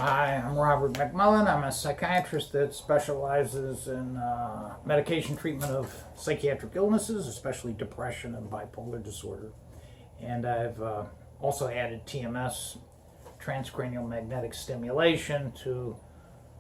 Hi, I'm Robert McMullen. I'm a psychiatrist that specializes in medication treatment of psychiatric illnesses, especially depression and bipolar disorder. And I've also added TMS, transcranial magnetic stimulation, to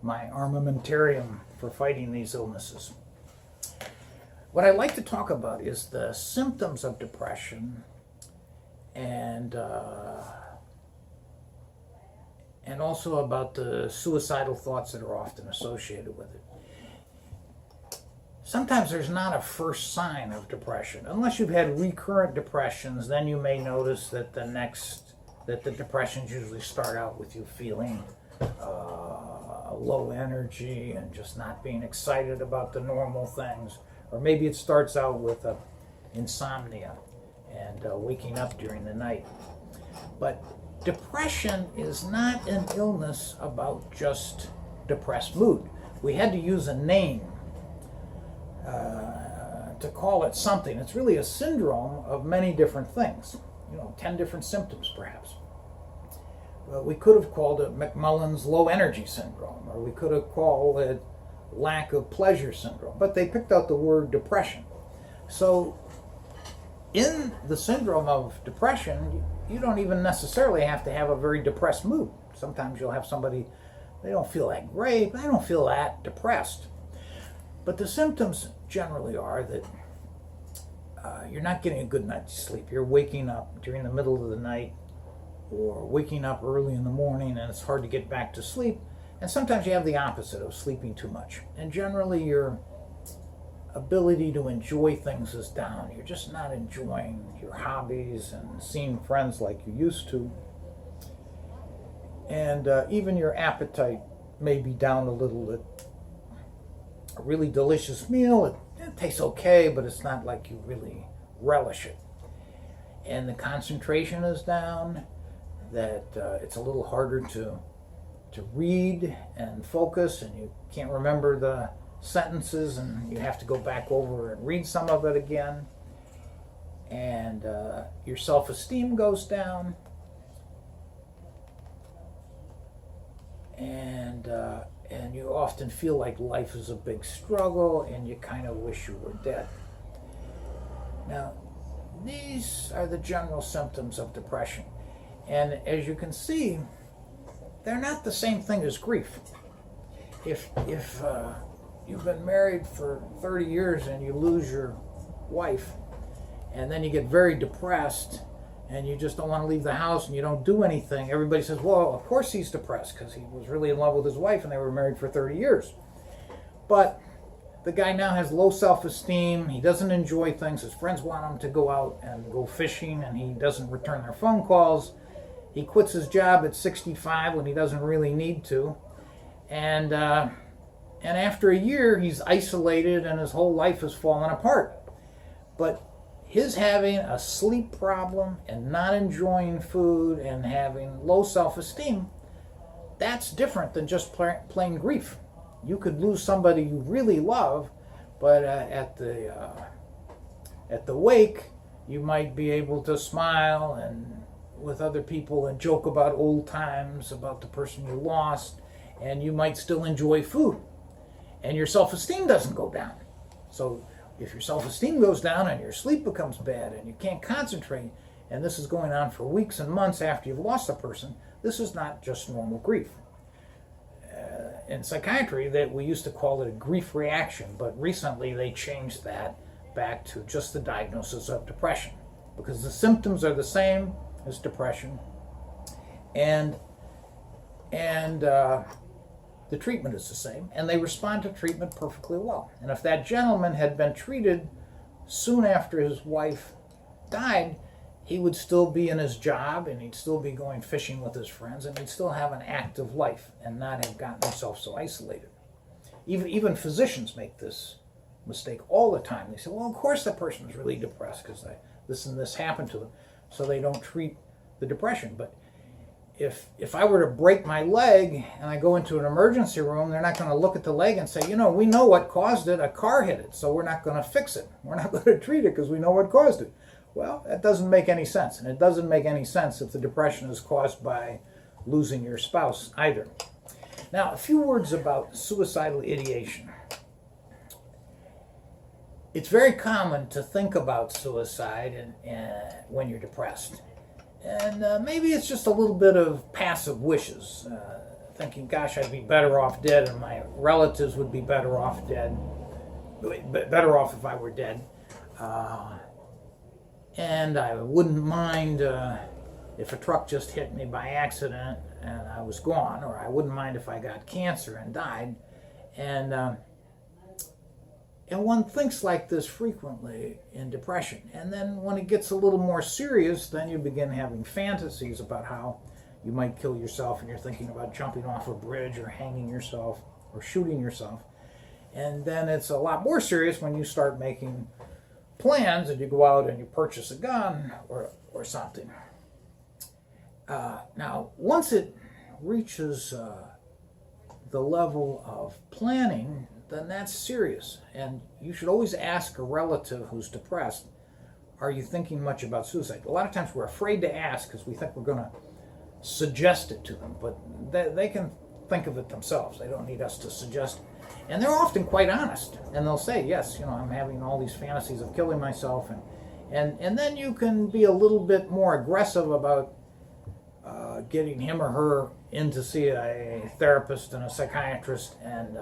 my armamentarium for fighting these illnesses. What I'd like to talk about is the symptoms of depression and also about the suicidal thoughts that are often associated with it. Sometimes there's not a first sign of depression. Unless you've had recurrent depressions, then you may notice that the depressions usually start out with you feeling low energy and just not being excited about the normal things. Or maybe it starts out with insomnia and waking up during the night. But depression is not an illness about just depressed mood. We had to use a name to call it something. It's really a syndrome of many different things, 10 different symptoms perhaps. We could have called it McMullen's low energy syndrome, or we could have called it lack of pleasure syndrome, but they picked out the word depression. So in the syndrome of depression, you don't even necessarily have to have a very depressed mood. Sometimes you'll have somebody, they don't feel that great, but they don't feel that depressed. But the symptoms generally are that you're not getting a good night's sleep. You're waking up during the middle of the night or waking up early in the morning, and it's hard to get back to sleep. And sometimes you have the opposite of sleeping too much. And generally your ability to enjoy things is down. You're just not enjoying your hobbies and seeing friends like you used to. And even your appetite may be down a little. A really delicious meal, it tastes okay, but it's not like you really relish it. And the concentration is down, that it's a little harder to read and focus, and you can't remember the sentences, and you have to go back over and read some of it again. And your self-esteem goes down, and you often feel like life is a big struggle, and you kind of wish you were dead. Now, these are the general symptoms of depression, and as you can see, they're not the same thing as grief. If you've been married for 30 years and you lose your wife, and then you get very depressed and you just don't want to leave the house and you don't do anything, everybody says, well, of course he's depressed because he was really in love with his wife and they were married for 30 years. But the guy now has low self-esteem, he doesn't enjoy things, his friends want him to go out and go fishing and he doesn't return their phone calls. He quits his job at 65 when he doesn't really need to. And after a year, he's isolated and his whole life has fallen apart. But his having a sleep problem and not enjoying food and having low self-esteem, that's different than just plain grief. You could lose somebody you really love, but at the wake, you might be able to smile and with other people and joke about old times, about the person you lost, and you might still enjoy food. And your self-esteem doesn't go down. So if your self-esteem goes down and your sleep becomes bad and you can't concentrate, and this is going on for weeks and months after you've lost a person, this is not just normal grief. In psychiatry, we used to call it a grief reaction, but recently they changed that back to just the diagnosis of depression, because the symptoms are the same as depression, and the treatment is the same, and they respond to treatment perfectly well. And if that gentleman had been treated soon after his wife died, he would still be in his job, and he'd still be going fishing with his friends, and he'd still have an active life and not have gotten himself so isolated. Even physicians make this mistake all the time. They say, well, of course the person is really depressed because this and this happened to them, so they don't treat the depression. But if I were to break my leg and I go into an emergency room, they're not going to look at the leg and say, we know what caused it. A car hit it, so we're not going to fix it. We're not going to treat it because we know what caused it. Well, that doesn't make any sense. And it doesn't make any sense if the depression is caused by losing your spouse either. Now, a few words about suicidal ideation. It's very common to think about suicide when you're depressed. And maybe it's just a little bit of passive wishes, thinking, gosh, I'd be better off dead, and my relatives would be better off dead, better off if I were dead. And I wouldn't mind if a truck just hit me by accident and I was gone, or I wouldn't mind if I got cancer and died. And one thinks like this frequently in depression. And then when it gets a little more serious, then you begin having fantasies about how you might kill yourself, and you're thinking about jumping off a bridge or hanging yourself or shooting yourself. And then it's a lot more serious when you start making plans and you go out and you purchase a gun or something. Now, once it reaches the level of planning, then that's serious. And you should always ask a relative who's depressed, are you thinking much about suicide? A lot of times we're afraid to ask because we think we're going to suggest it to them, but they can think of it themselves. They don't need us to suggest it. And they're often quite honest, and they'll say, yes, I'm having all these fantasies of killing myself, and then you can be a little bit more aggressive about getting him or her in to see a therapist and a psychiatrist and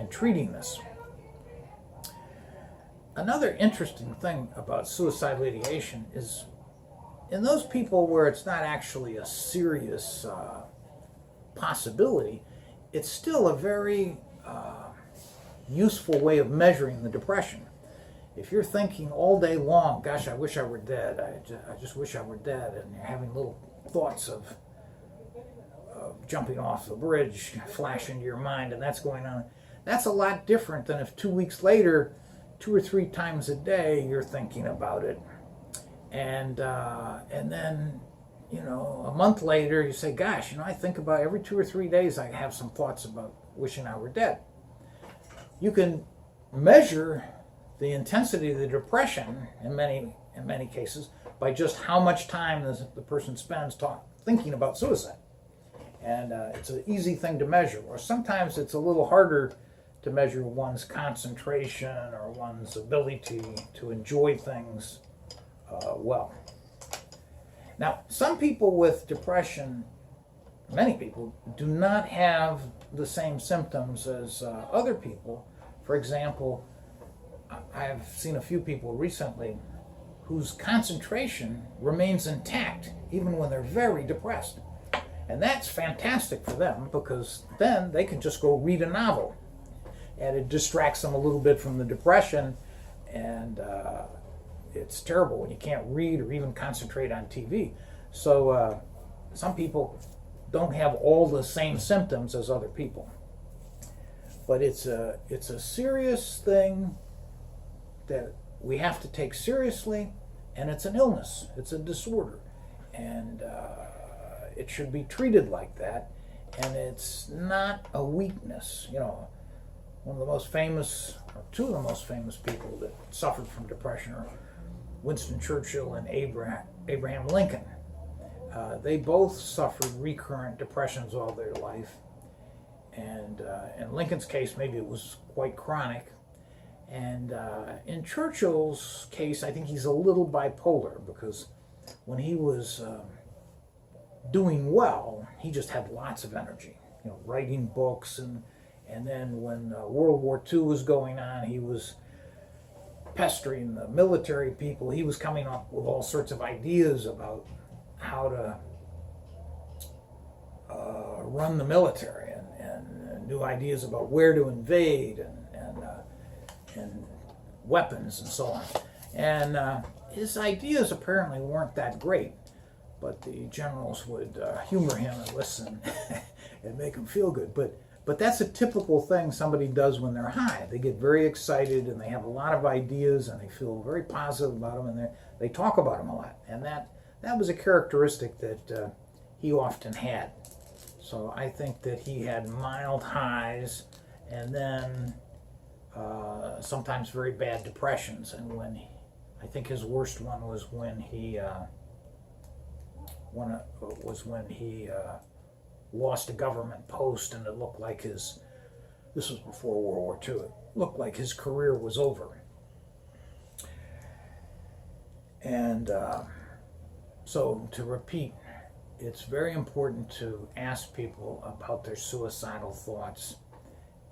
treating this. Another interesting thing about suicidal ideation is in those people where it's not actually a serious possibility, it's still a very useful way of measuring the depression. If you're thinking all day long, gosh, I wish I were dead, I just wish I were dead, and you're having little thoughts of jumping off the bridge flash into your mind, and that's going on, that's a lot different than if 2 weeks later, 2 or 3 times a day, you're thinking about it. And then, a month later, you say, gosh, I think about every 2 or 3 days I have some thoughts about wishing I were dead. You can measure the intensity of the depression in many cases by just how much time the person spends thinking about suicide. And it's an easy thing to measure. Or sometimes it's a little harder to measure one's concentration or one's ability to enjoy things well. Now, some people with depression, many people, do not have the same symptoms as other people. For example, I've seen a few people recently whose concentration remains intact even when they're very depressed. And that's fantastic for them, because then they can just go read a novel and it distracts them a little bit from the depression. And it's terrible when you can't read or even concentrate on TV. So some people don't have all the same symptoms as other people. But it's a serious thing that we have to take seriously, and it's an illness. It's a disorder, and it should be treated like that. And it's not a weakness. One of the most famous, or two of the most famous people that suffered from depression are Winston Churchill and Abraham Lincoln. They both suffered recurrent depressions all their life. And in Lincoln's case, maybe it was quite chronic. And in Churchill's case, I think he's a little bipolar, because when he was doing well, he just had lots of energy, writing books. And then when World War II was going on, he was pestering the military people. He was coming up with all sorts of ideas about how to run the military, and new ideas about where to invade, and weapons and so on. And his ideas apparently weren't that great, but the generals would humor him and listen and make him feel good. But that's a typical thing somebody does when they're high. They get very excited and they have a lot of ideas and they feel very positive about them, and they talk about them a lot. And that was a characteristic that he often had. So I think that he had mild highs and then sometimes very bad depressions. And I think his worst one was when he lost a government post and it looked like this was before World War II, it looked like his career was over. And so to repeat, it's very important to ask people about their suicidal thoughts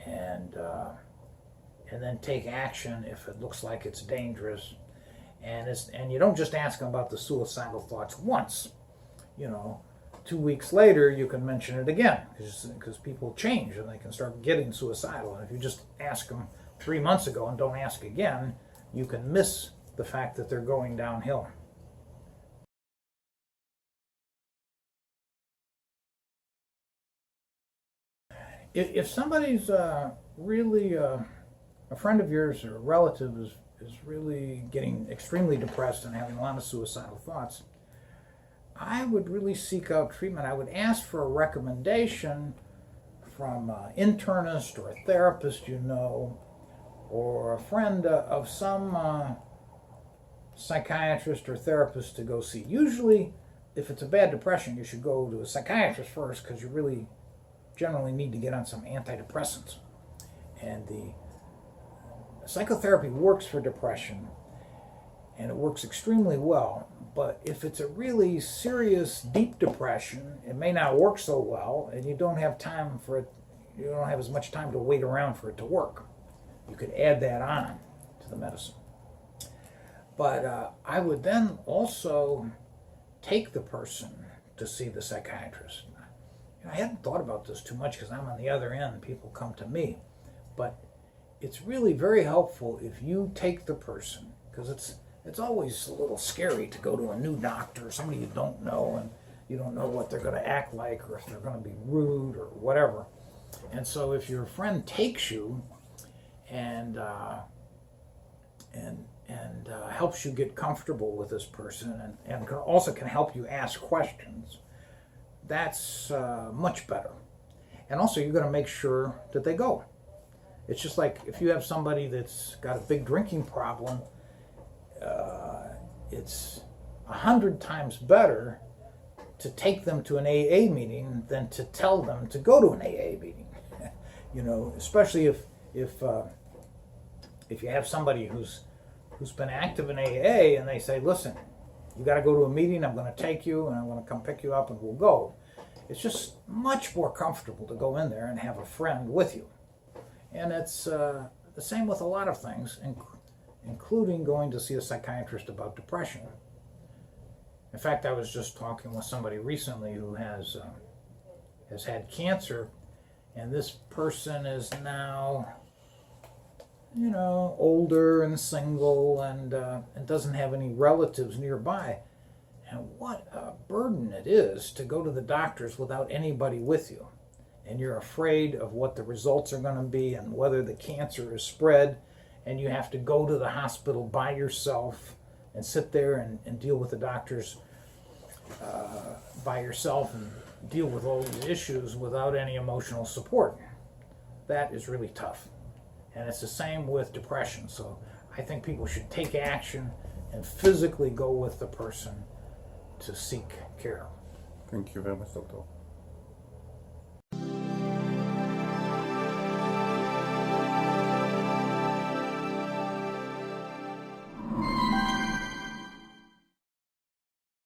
and then take action if it looks like it's dangerous. And you don't just ask them about the suicidal thoughts once. 2 weeks later you can mention it again, because people change and they can start getting suicidal. And if you just ask them 3 months ago and don't ask again, you can miss the fact that they're going downhill. If somebody's really a friend of yours or a relative is really getting extremely depressed and having a lot of suicidal thoughts, I would really seek out treatment. I would ask for a recommendation from an internist or a therapist or a friend of some psychiatrist or therapist to go see. Usually, if it's a bad depression, you should go to a psychiatrist first, because you really generally need to get on some antidepressants. And the psychotherapy works for depression, and it works extremely well. But if it's a really serious, deep depression, it may not work so well, and you don't have time for it. You don't have as much time to wait around for it to work. You could add that on to the medicine. But I would then also take the person to see the psychiatrist. I hadn't thought about this too much because I'm on the other end. People come to me. But it's really very helpful if you take the person, because it's always a little scary to go to a new doctor, somebody you don't know, and you don't know what they're going to act like or if they're going to be rude or whatever. And so if your friend takes you and helps you get comfortable with this person and also can help you ask questions, that's much better. And also you're going to make sure that they go. It's just like if you have somebody that's got a big drinking problem, it's 100 times better to take them to an AA meeting than to tell them to go to an AA meeting. Especially if you have somebody who's been active in AA and they say, listen, you got to go to a meeting, I'm going to take you and I'm going to come pick you up and we'll go. It's just much more comfortable to go in there and have a friend with you. And it's the same with a lot of things, including going to see a psychiatrist about depression. In fact, I was just talking with somebody recently who has had cancer, and this person is now, older and single and doesn't have any relatives nearby. And what a burden it is to go to the doctors without anybody with you. And you're afraid of what the results are going to be and whether the cancer is spread, and you have to go to the hospital by yourself and sit there and deal with the doctors by yourself and deal with all these issues without any emotional support. That is really tough. And it's the same with depression. So I think people should take action and physically go with the person to seek care. Thank you very much, Doctor.